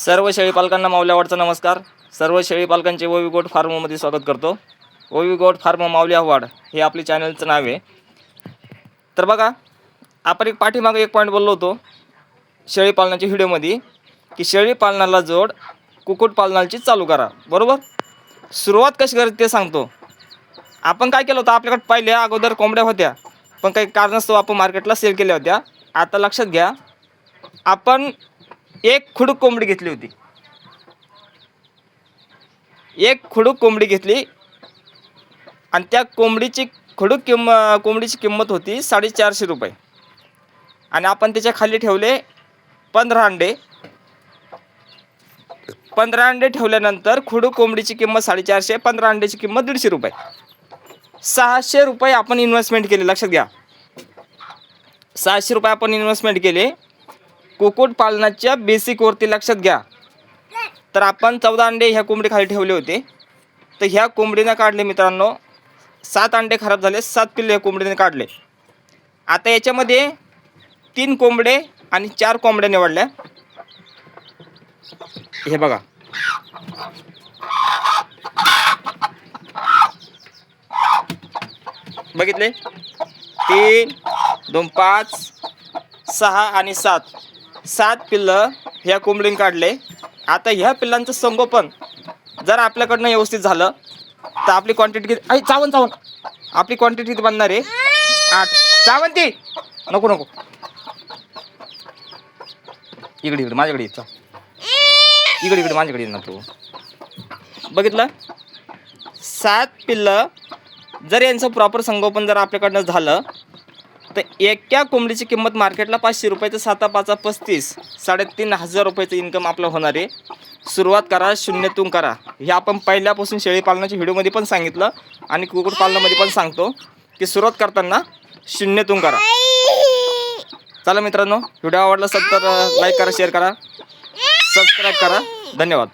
सर्व शेळी पालकांना माऊली आवाडचा नमस्कार. सर्व शेळी पालकांचे ओवी गोट फार्ममध्ये स्वागत करतो. ओवी गोट फार्म माऊली आव्हाड हे आपले चॅनलचं नाव आहे. तर बघा, आपण एक पाठीमागे एक पॉईंट बोललो होतो शेळी पालनाच्या व्हिडिओमध्ये की शेळी पालनाला जोड कुक्कुट पालनाची चालू करा. बरोबर, सुरुवात कशी करायची ते सांगतो. आपण काय केलं होतं, आपल्याकडे पहिले अगोदर कोंबड्या होत्या, पण काही कारणास्तव आपण मार्केटला सेल केल्या होत्या. आता लक्षात घ्या, आपण एक खुडूक कोंबडी घेतली होती. एक खुडूक कोंबडी घेतली आणि त्या कोंबडीची कोंबडीची किंमत होती 450 रुपये. आणि आपण त्याच्या खाली ठेवले 15 अंडे. 15 अंडे ठेवल्यानंतर खुडूक कोंबडीची किंमत 450, 15 अंड्याची किंमत 150 रुपये. 600 रुपये आपण इन्व्हेस्टमेंट केले. लक्षात घ्या, 600 रुपये आपण इन्व्हेस्टमेंट केले कुक्कुट पालनाच्या बेसिकवरती. लक्षात घ्या, तर आपण 14 अंडे ह्या कोंबडी खाली ठेवले होते. तर ह्या कोंबडीनं काढले मित्रांनो 7 अंडे खराब झाले, 7 पिल्ले ह्या कोंबडीने काढले. आता याच्यामध्ये 3 कोंबडे आणि 4 कोंबड्या निवडल्या. हे बघा, बघितले, 3, 2, 5, 6 आणि 7 पिल्लं ह्या कोंबडीने काढले. आता ह्या पिल्लांचं संगोपन जर आपल्याकडनं व्यवस्थित झालं तर आपली क्वांटिटी किती आहे? चावण आपली क्वांटिटी किती बनणार आहे? 8. चावंती नको इकडे माझ्याकडे येत, इकडे माझ्याकडे ना तू. बघितलं, 7 पिल्लं जर यांचं प्रॉपर संगोपन जर आपल्याकडनं झालं तर एका कोंबडीची किंमत मार्केटला 500 रुपये, तर 7 5 35, 3,500 रुपयाचं इन्कम आपलं होणार आहे. सुरुवात करा, शून्यातून करा. हे आपण पहिल्यापासून शेळी पालनाच्या व्हिडिओमध्ये पण सांगितलं आणि कुक्कुट पालनामध्ये पण सांगतो की सुरुवात करताना शून्यातून करा. चला मित्रांनो, व्हिडिओ आवडला असेल तर लाईक करा, शेअर करा, सबस्क्राईब करा. धन्यवाद.